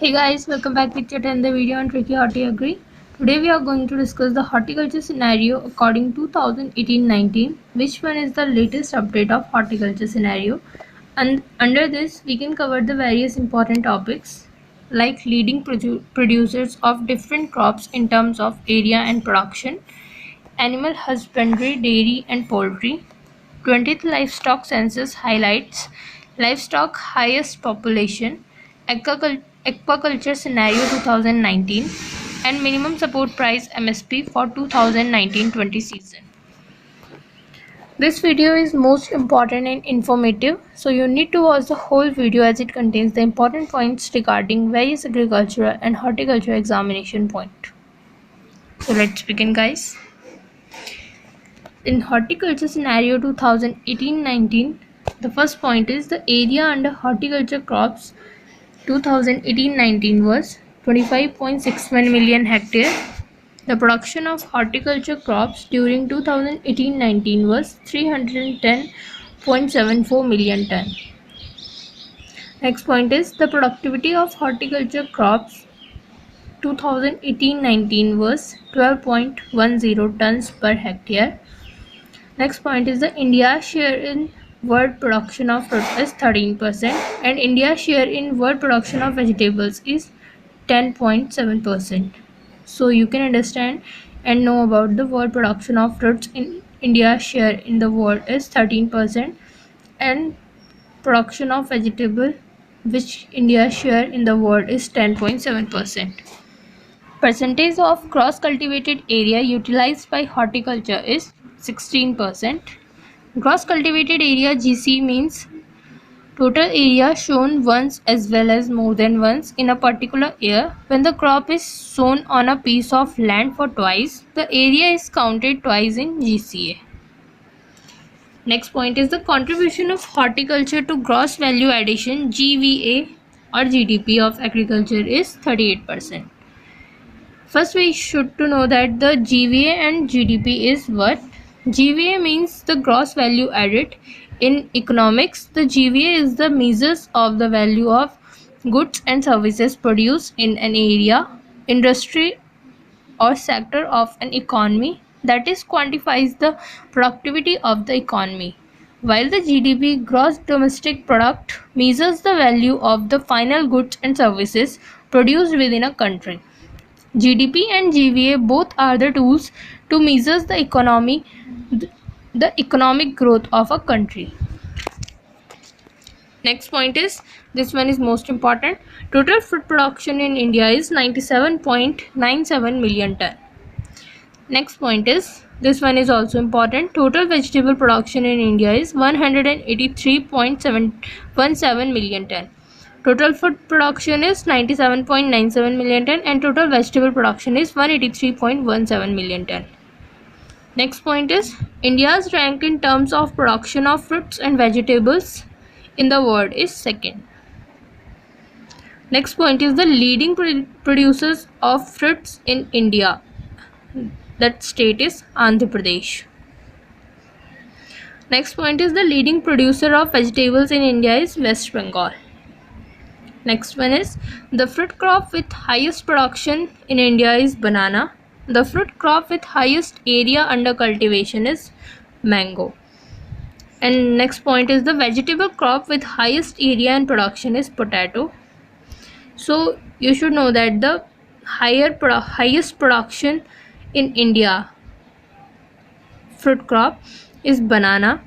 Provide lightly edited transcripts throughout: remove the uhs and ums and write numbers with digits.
Hey guys, welcome back with yet another video on Tricky Horti Agri. Today we are going to discuss the horticulture scenario according to 2018-19, which one is the latest update of horticulture scenario. And under this we can cover the various important topics like leading producers of different crops in terms of area and production, animal husbandry, dairy and poultry. 20th livestock census highlights livestock highest population, aquaculture scenario 2019, and minimum support price MSP for 2019-20 season. This video is most important and informative, so you need to watch the whole video as it contains the important points regarding various agricultural and horticulture examination point. So let's begin, guys. In horticulture scenario 2018-19, the first point is the area under horticulture crops 2018-19 was 25.61 million hectare. The production of horticulture crops during 2018-19 was 310.74 million ton. Next point is the productivity of horticulture crops 2018-19 was 12.10 tons per hectare. Next point is the India's share in world production of fruit is 13% and India's share in world production of vegetables is 10.7%. So you can understand and know about the world production of fruits in India's share in the world is 13% and production of vegetable which India's share in the world is 10.7%. Percentage of cross cultivated area utilized by horticulture is 16%. Gross cultivated area GC means total area sown once as well as more than once in a particular year. When the crop is sown on a piece of land for twice, the area is counted twice in GCA. Next point is the contribution of horticulture to gross value addition GVA or GDP of agriculture is 38%. First we should to know that the GVA and GDP is what? GVA means the gross value added. In economics, the GVA is the measures of the value of goods and services produced in an area, industry or sector of an economy, that is quantifies the productivity of the economy. While the GDP, gross domestic product, measures the value of the final goods and services produced within a country. GDP and GVA both are the tools to measure the economic growth of a country. Next point is, this one is most important. Total fruit production in India is 97.97 million ton. Next point is, this one is also important. Total vegetable production in India is 183.17 million ton. Total food production is 97.97 million ton and total vegetable production is 183.17 million ton. Next point is India's rank in terms of production of fruits and vegetables in the world is second. Next point is the leading producers of fruits in India. That state is Andhra Pradesh. Next point is the leading producer of vegetables in India is West Bengal. Next one is the fruit crop with highest production in India is banana. The fruit crop with highest area under cultivation is mango. And next point is the vegetable crop with highest area and production is potato. So you should know that the highest production in India fruit crop is banana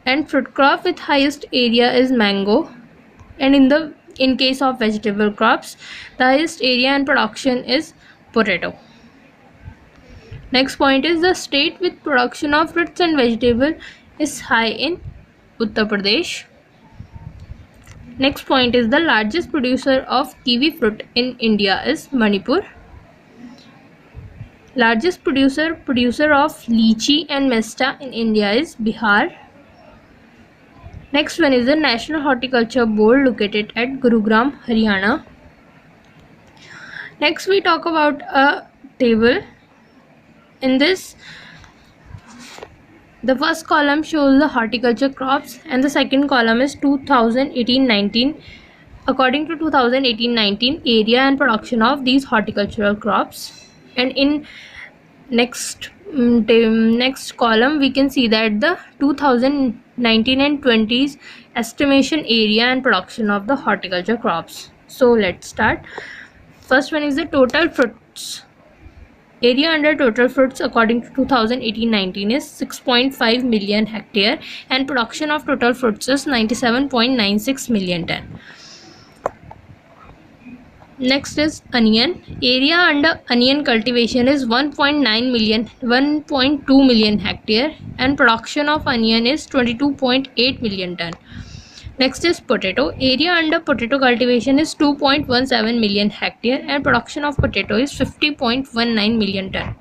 and fruit crop with highest area is mango, and in case of vegetable crops, the highest area and production is potato. Next point is the state with production of fruits and vegetable is high in Uttar Pradesh. Next point is the largest producer of kiwi fruit in India is Manipur. Largest producer of lychee and mesta in India is Bihar. Next one is the National Horticulture Board located at Gurugram, Haryana. Next we talk about a table. In this, the first column shows the horticulture crops and the second column is 2018-19 according to 2018-19 area and production of these horticultural crops. And in next column we can see that the 2019 and 20's estimation area and production of the horticulture crops. So let's start. First one is the total fruits area under total fruits according to 2018-19 is 6.5 million hectare and production of total fruits is 97.96 million ton. Next is onion. Area under onion cultivation is 1.2 million hectare and production of onion is 22.8 million ton. Next is potato. Area under potato cultivation is 2.17 million hectare and production of potato is 50.19 million ton.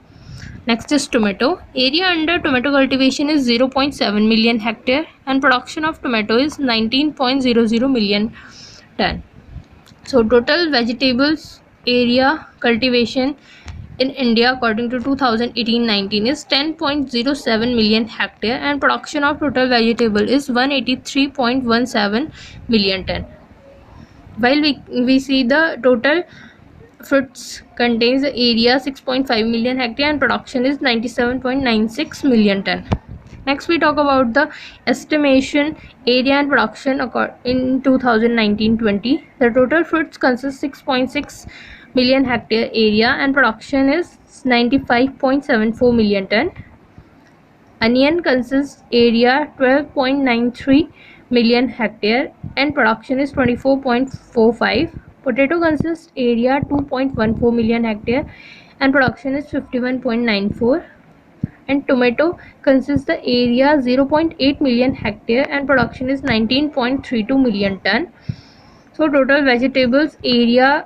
Next is tomato. Area under tomato cultivation is 0.7 million hectare and production of tomato is 19.00 million ton. So total vegetables area cultivation in India according to 2018-19 is 10.07 million hectare and production of total vegetable is 183.17 million ton. While we see the total fruits contains the area 6.5 million hectare and production is 97.96 million ton. Next we talk about the estimation area and production in 2019-20. The total fruits consist 6.6 million hectare area and production is 95.74 million ton. Onion consists area 12.93 million hectare and production is 24.45. Potato consists area 2.14 million hectare and production is 51.94. And tomato consists the area 0.8 million hectare and production is 19.32 million ton. So total vegetables area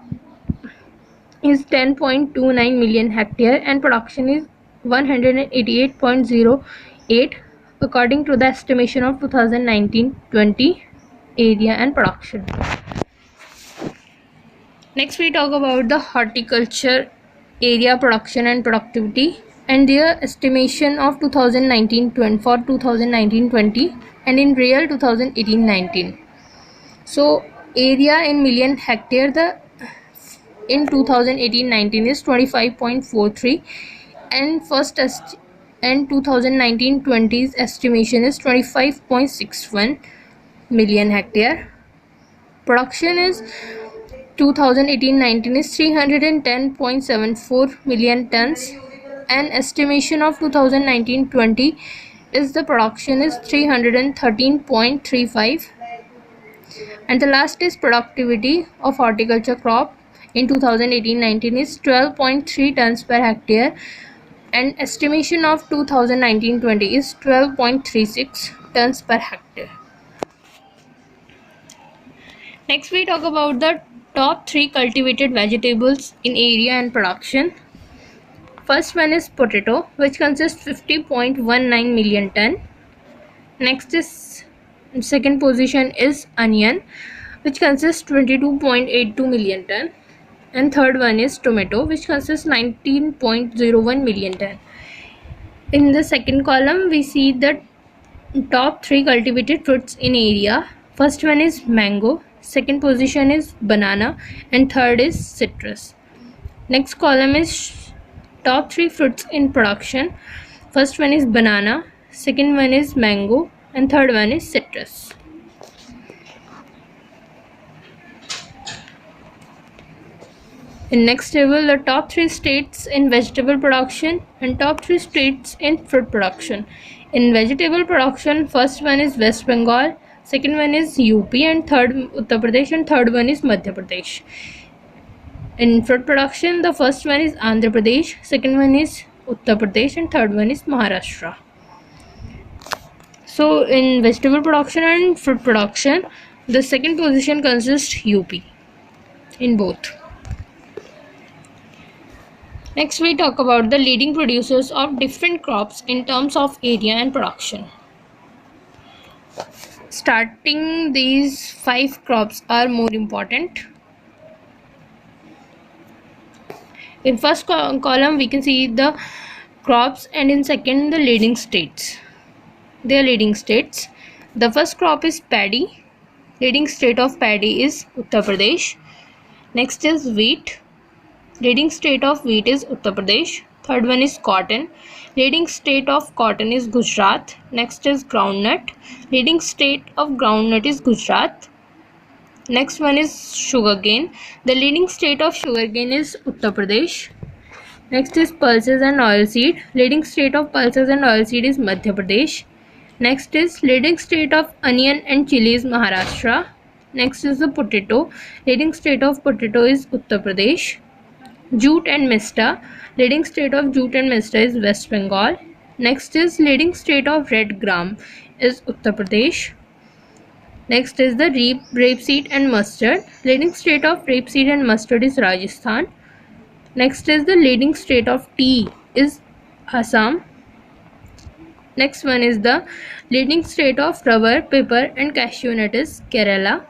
is 10.29 million hectare and production is 188.08 according to the estimation of 2019-20 area and production. Next we talk about the horticulture area production and productivity and their estimation of 2019-20 for 2019-20 and in real 2018-19. So area in million hectare in 2018-19 is 25.43 and 2019-20's estimation is 25.61 million hectare. Production is 2018-19 is 310.74 million tons and estimation of 2019-20 is the production is 313.35. And the last is productivity of horticulture crop in 2018-19 is 12.3 tons per hectare and estimation of 2019-20 is 12.36 tons per hectare. Next we talk about the top 3 cultivated vegetables in area and production. First one is potato, which consists 50.19 million ton. Next is second position is onion, which consists 22.82 million ton. And third one is tomato, which consists 19.01 million ton. In the second column we see the top 3 cultivated fruits in area. First one is mango, second position is banana and third is citrus. Next column is top 3 fruits in production. First one is banana, second one is mango and third one is citrus. In next table, the top 3 states in vegetable production and top 3 states in fruit production. In vegetable production, first one is West Bengal, second one is UP and third Uttar Pradesh and third one is Madhya Pradesh. In fruit production, the first one is Andhra Pradesh, second one is Uttar Pradesh and third one is Maharashtra. So in vegetable production and fruit production, the second position consists UP in both. Next we talk about the leading producers of different crops in terms of area and production. Starting these 5 crops are more important. In first column we can see the crops and in second the leading states. Their leading states. The first crop is paddy, Leading state of paddy is Uttar Pradesh. Next is wheat. Leading state of wheat is Uttar Pradesh. Third one is cotton. Leading state of cotton is Gujarat. Next is groundnut. Leading state of groundnut is Gujarat. Next one is sugarcane. The leading state of sugarcane is Uttar Pradesh. Next is pulses and oilseed. Leading state of pulses and oilseed is Madhya Pradesh. Next is leading state of onion and chili is Maharashtra. Next is the potato. Leading state of potato is Uttar Pradesh. Jute and mista. Leading state of jute and mista is West Bengal. Next is leading state of red gram is Uttar Pradesh. Next is the rapeseed and mustard. Leading state of rapeseed and mustard is Rajasthan. Next is the leading state of tea is Assam. Next one is the leading state of rubber, paper and cashew nut is Kerala.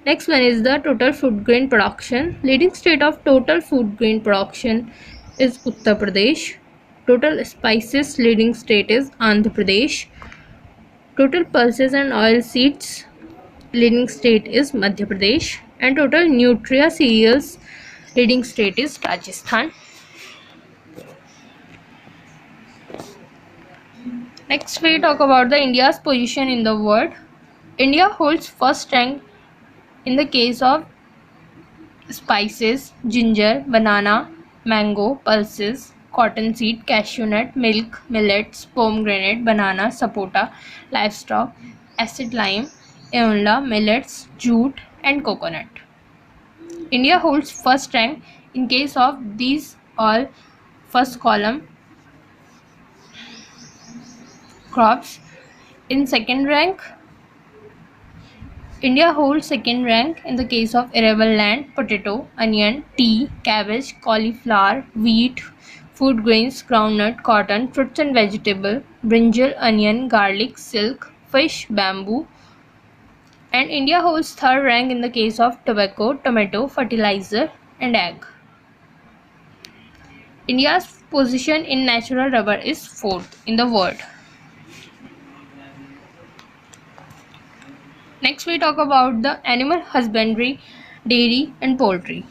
Next one is the total food grain production. Leading state of total food grain production is Uttar Pradesh. Total spices leading state is Andhra Pradesh. Total pulses and oil seeds leading state is Madhya Pradesh. And total nutria cereals leading state is Rajasthan. Next we talk about the India's position in the world. India holds first rank in the case of spices, ginger, banana, mango, pulses, cottonseed, cashew nut, milk, millets, pomegranate, banana, sapota, livestock, acid lime, eola, millets, jute and coconut. India holds first rank in case of these all first column crops. In second rank, India holds second rank in the case of arable land, potato, onion, tea, cabbage, cauliflower, wheat, food grains, groundnut, cotton, fruits and vegetable, brinjal, onion, garlic, silk, fish, bamboo. And India holds third rank in the case of tobacco, tomato, fertilizer and egg. India's position in natural rubber is fourth in the world. Next we talk about the animal husbandry, dairy and poultry.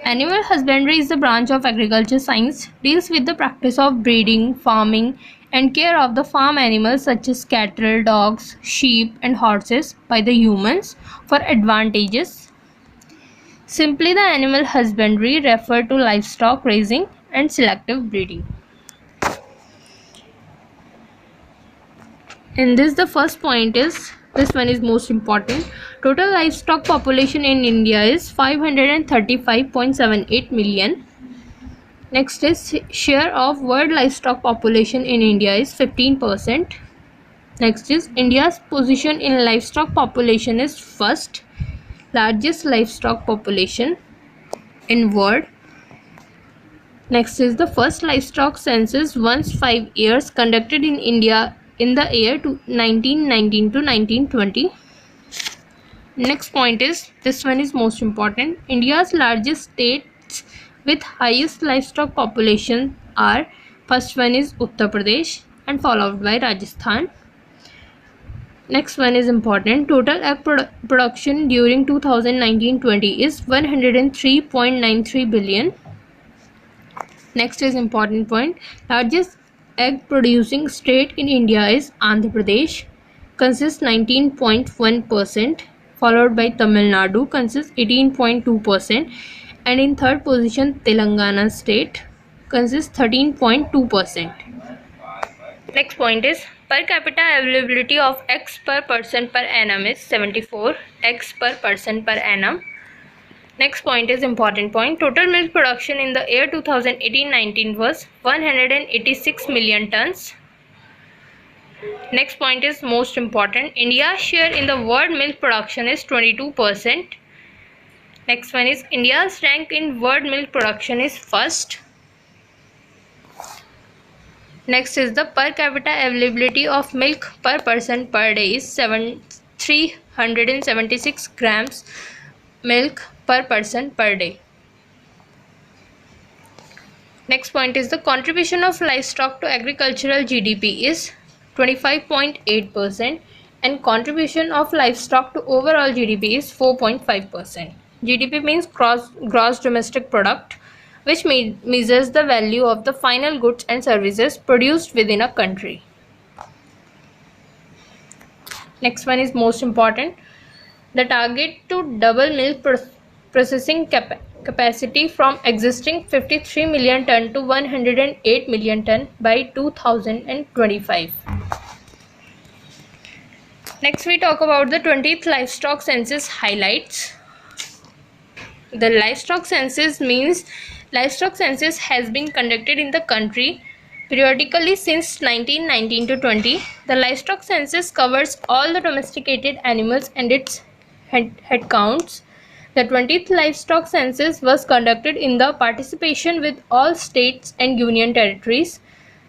Animal husbandry is the branch of agriculture science, deals with the practice of breeding, farming and care of the farm animals such as cattle, dogs, sheep and horses by the humans for advantages. Simply the animal husbandry refer to livestock raising and selective breeding. In this the first point is, this one is most important. Total livestock population in India is 535.78 million. Next is share of world livestock population in India is 15%. Next is India's position in livestock population is first, largest livestock population in world. Next is the first livestock census once 5 years conducted in India in the year 1919 to 1920. Next point is, this one is most important. India's largest states with highest livestock population are, first one is Uttar Pradesh and followed by Rajasthan. Next one is important. Total egg production during 2019-20 is 103.93 billion. Next is important point. Largest egg producing state in India is Andhra Pradesh, consists 19.1%, followed by Tamil Nadu, consists 18.2%, and in third position Telangana state, consists 13.2%. Next point is, per capita availability of eggs per person per annum is 74 eggs per person per annum. Next point is important point. Total milk production in the year 2018-19 was 186 million tons. Next point is most important. India's share in the world milk production is 22%. Next one is India's rank in world milk production is first. Next is the per capita availability of milk per person per day is 376 grams milk per person per day. Next point is the contribution of livestock to agricultural GDP is 25.8%. and contribution of livestock to overall GDP is 4.5%. GDP means gross domestic product, which measures the value of the final goods and services produced within a country. Next one is most important. The target to double milk processing capacity from existing 53 million ton to 108 million ton by 2025. Next we talk about the 20th livestock census highlights. The livestock census means livestock census has been conducted in the country periodically since 1919 to 20. The livestock census covers all the domesticated animals and its head counts. The 20th livestock census was conducted in the participation with all states and union territories.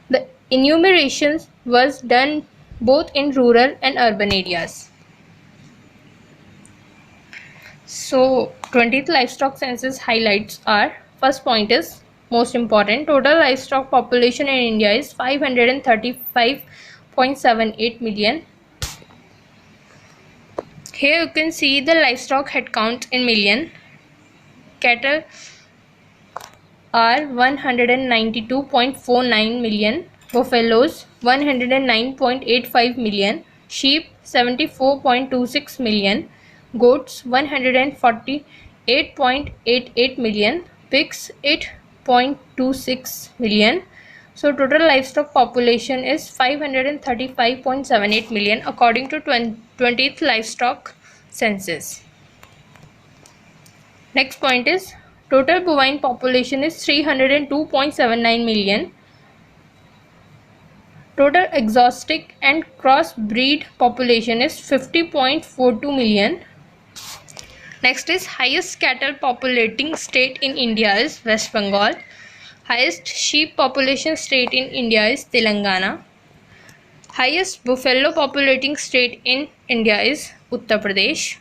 The enumeration was done both in rural and urban areas. So 20th livestock census highlights are: first point is most important, total livestock population in India is 535.78 million. Here you can see the livestock head count in million. Cattle are 192.49 million, buffaloes 109.85 million, sheep 74.26 million, goats 148.88 million, pigs 8.26 million. So total livestock population is 535.78 million according to 20th livestock census. Next point is total bovine population is 302.79 million. Total exotic and crossbreed population is 50.42 million. Next is highest cattle populating state in India is West Bengal. Highest sheep population state in India is Telangana. Highest buffalo populating state in India is Uttar Pradesh.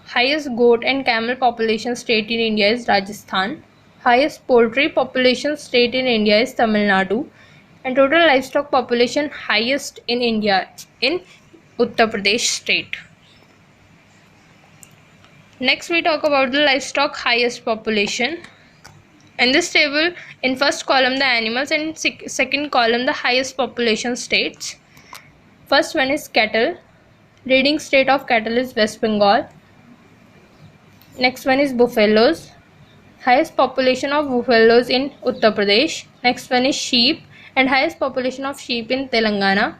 Highest goat and camel population state in India is Rajasthan. Highest poultry population state in India is Tamil Nadu. And total livestock population highest in India in Uttar Pradesh state. Next we talk about the livestock highest population. In this table, in first column the animals and second column the highest population states. First one is cattle. Leading state of cattle is West Bengal. Next one is buffaloes. Highest population of buffaloes in Uttar Pradesh. Next one is sheep and highest population of sheep in Telangana.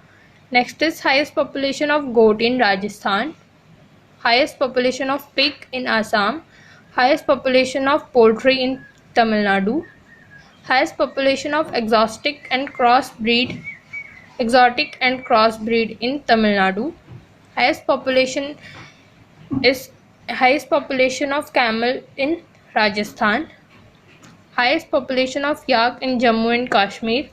Next is highest population of goat in Rajasthan. Highest population of pig in Assam. Highest population of poultry in Tamil Nadu. Highest population of exotic and crossbreed in Tamil Nadu. Highest population of camel in Rajasthan. Highest population of yak in Jammu and Kashmir.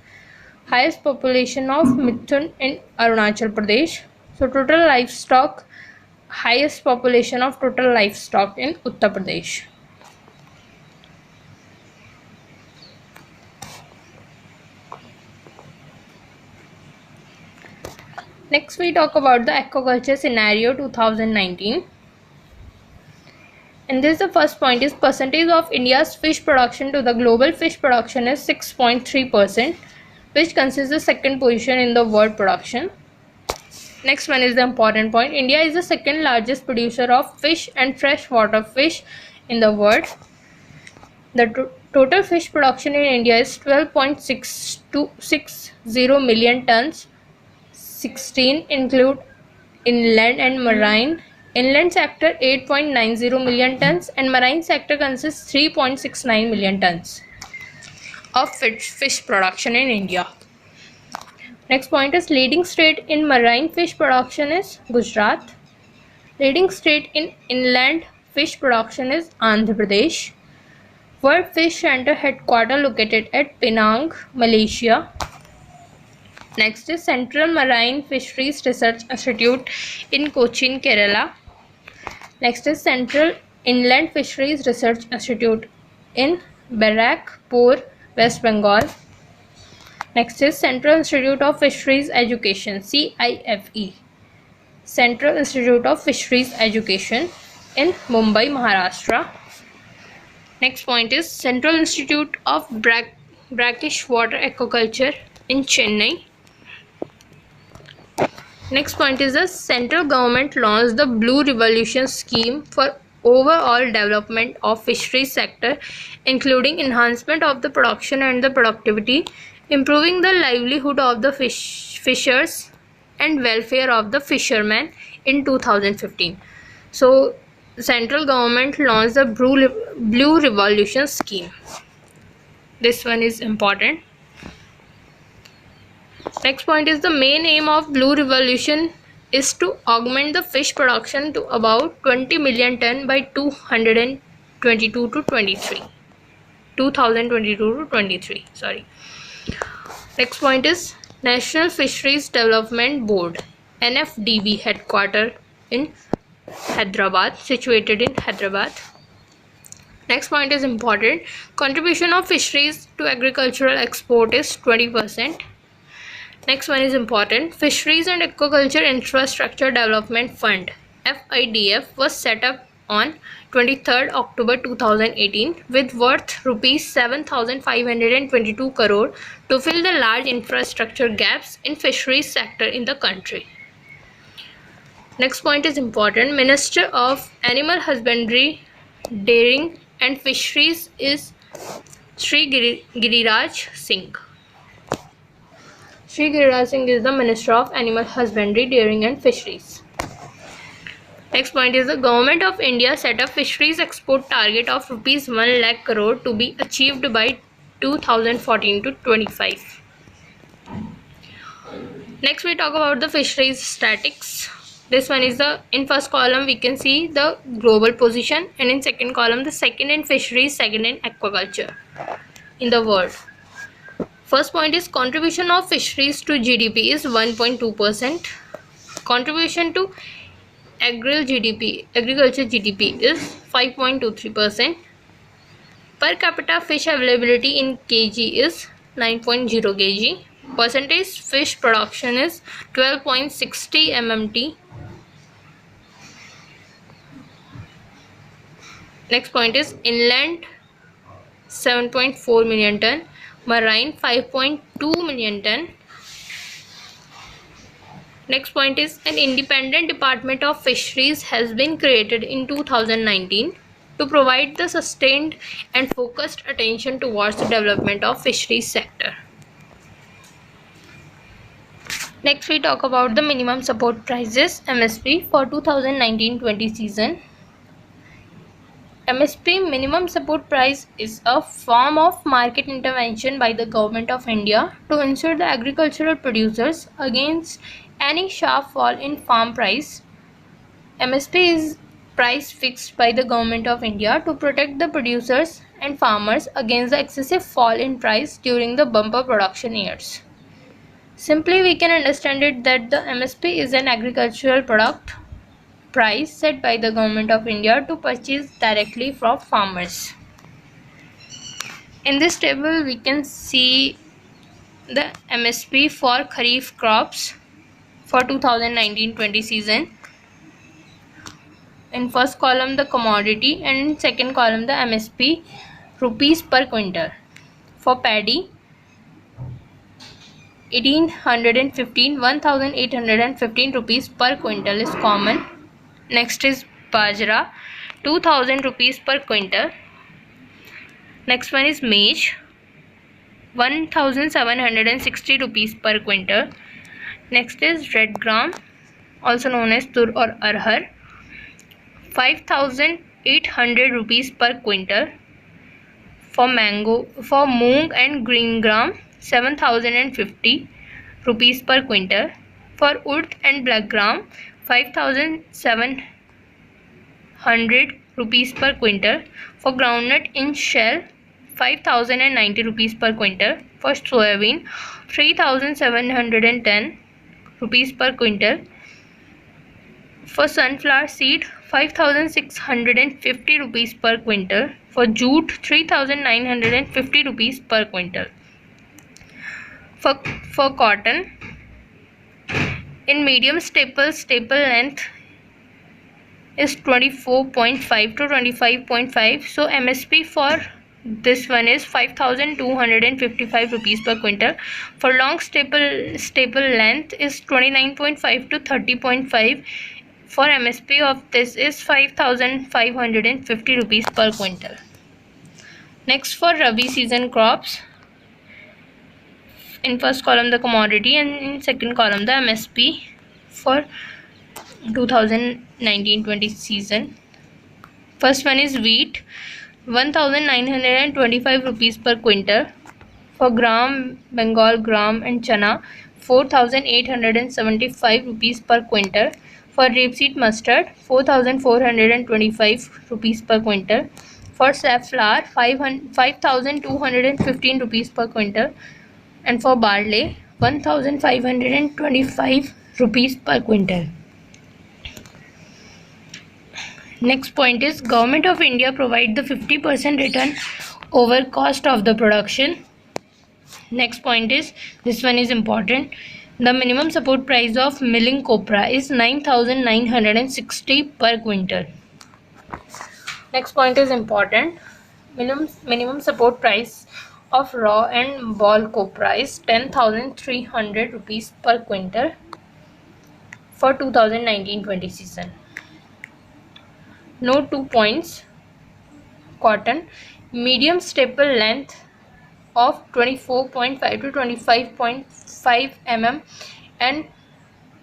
Highest population of mithun in Arunachal Pradesh. So total livestock, highest population of total livestock in Uttar Pradesh. Next we talk about the aquaculture scenario 2019. And this the first point is percentage of India's fish production to the global fish production is 6.3%, which consists the second position in the world production. Next one is the important point. India is the second largest producer of fish and freshwater fish in the world. The total fish production in India is 12.660 million tons. 16 include inland and marine. Inland sector 8.90 million tons and marine sector consists 3.69 million tons of fish production in India. Next point is leading state in marine fish production is Gujarat. Leading state in inland fish production is Andhra Pradesh. World Fish Center headquarters located at Penang, Malaysia. Next is Central Marine Fisheries Research Institute in Cochin, Kerala. Next is Central Inland Fisheries Research Institute in Barakpur, West Bengal. Next is Central Institute of Fisheries Education, CIFE. Central Institute of Fisheries Education in Mumbai, Maharashtra. Next point is Central Institute of Brackish Water Aquaculture in Chennai. Next point is the central government launched the Blue Revolution scheme for overall development of fisheries sector, including enhancement of the production and the productivity, improving the livelihood of the fishers and welfare of the fishermen in 2015. So central government launched the Blue Revolution scheme. This one is important. Next point is the main aim of Blue Revolution is to augment the fish production to about 20 million ton by 2022 to 23. Sorry. Next point is National Fisheries Development Board, NFDB headquarter in Hyderabad, situated in Hyderabad. Next point is important. Contribution of fisheries to agricultural export is 20%. Next one is important. Fisheries and Aquaculture Infrastructure Development Fund, FIDF, was set up on 23rd October 2018 with worth rupees 7,522 crore to fill the large infrastructure gaps in fisheries sector in the country. Next point is important. Minister of Animal Husbandry, Dairying and Fisheries is Shri Giriraj Singh. Shri Giriraj Singh is the Minister of Animal Husbandry, Dairying and Fisheries. Next point is the Government of India set up fisheries export target of rupees 1 lakh crore to be achieved by 2014 to 25. Next we talk about the fisheries statistics. This one is in first column we can see the global position, and in second column the second in fisheries, second in aquaculture in the world. First point is contribution of fisheries to GDP is 1.2%. Contribution to agriculture GDP is 5.23%. Per capita fish availability in kg is 9.0 kg. Percentage fish production is 12.60 MMT. Next point is inland 7.4 million ton. Marine 5.2 million ton. Next point is an independent department of fisheries has been created in 2019 to provide the sustained and focused attention towards the development of fisheries sector. Next we talk about the minimum support prices, MSP, for 2019-20 season. MSP, minimum support price, is a form of market intervention by the Government of India to ensure the agricultural producers against any sharp fall in farm price. MSP is price fixed by the Government of India to protect the producers and farmers against the excessive fall in price during the bumper production years. Simply we can understand it that the MSP is an agricultural product price set by the Government of India to purchase directly from farmers. In this table we can see the MSP for Kharif crops for 2019-20 season. In first column the commodity and in second column the MSP rupees per quintal. For paddy 1815 rupees per quintal is common. Next is bajra, 2000 rupees per quintal. Next one is maize, 1760 rupees per quintal. Next is red gram, also known as tur or arhar, 5800 rupees per quintal. For moong and green gram, 7050 rupees per quintal. For urd and black gram, 5700 rupees per quintal. For groundnut in shell, 5090 rupees per quintal. For soybean, 3710 rupees per quintal. For sunflower seed, 5650 rupees per quintal. For jute, 3950 rupees per quintal. For cotton, in medium staple length is 24.5 to 25.5. So MSP for this one is 5,255 rupees per quintal. For long staple length is 29.5 to 30.5. For MSP of this is 5,550 rupees per quintal. Next, for Rabi season crops, in first column the commodity and in second column the MSP for 2019-20 season. First one is wheat, 1,925 rupees per quintal. For gram, Bengal gram and chana, 4,875 rupees per quintal. For rapeseed mustard, 4,425 rupees per quintal. For safflower, 5,215 rupees per quintal. And for barley, 1,525 rupees per quintal. Next point is Government of India provide the 50% return over cost of the production. Next point is, this one is important, the minimum support price of milling copra is 9,960 per quintal. Next point is important, minimum support price of raw and ball copra is 10,300 rupees per quintal for 2019-20 season. Note 2 points. Cotton, medium staple length of 24.5 to 25.5 mm and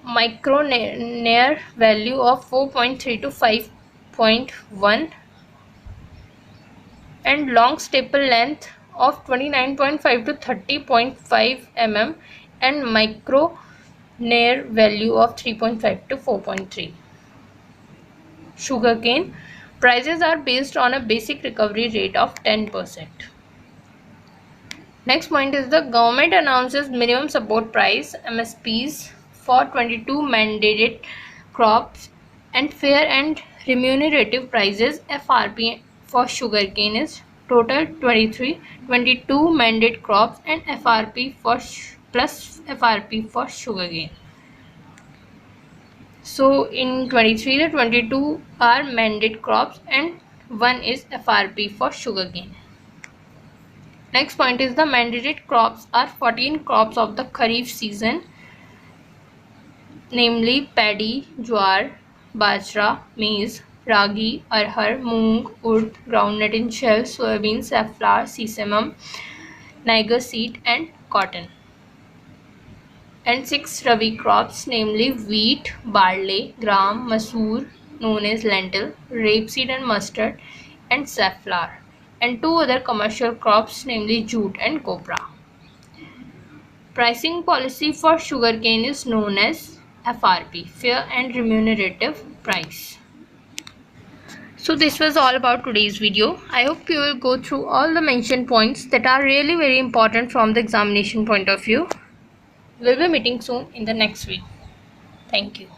micro near value of 4.3 to 5.1, and long staple length of 29.5 to 30.5 mm and micro near value of 3.5 to 4.3. Sugarcane, prices are based on a basic recovery rate of 10%. Next point is the government announces minimum support price MSPs for 22 mandated crops and fair and remunerative prices FRP for sugarcane is total 22 mandated crops and FRP for plus FRP for sugarcane. So in 23 the 22 are mandated crops and 1 is FRP for sugarcane. Next point is the mandated crops are 14 crops of the Kharif season, namely paddy, jowar, bajra, maize, ragi, arhar, moong, urd, groundnut in shell, soybean, safflower, sesame, niger seed and cotton. And 6 rabi crops, namely wheat, barley, gram, masoor known as lentil, rapeseed and mustard and safflower, and 2 other commercial crops, namely jute and copra. Pricing policy for sugarcane is known as FRP, fair and remunerative price. So this was all about today's video. I hope you will go through all the mentioned points that are really very important from the examination point of view. We'll be meeting soon in the next video. Thank you.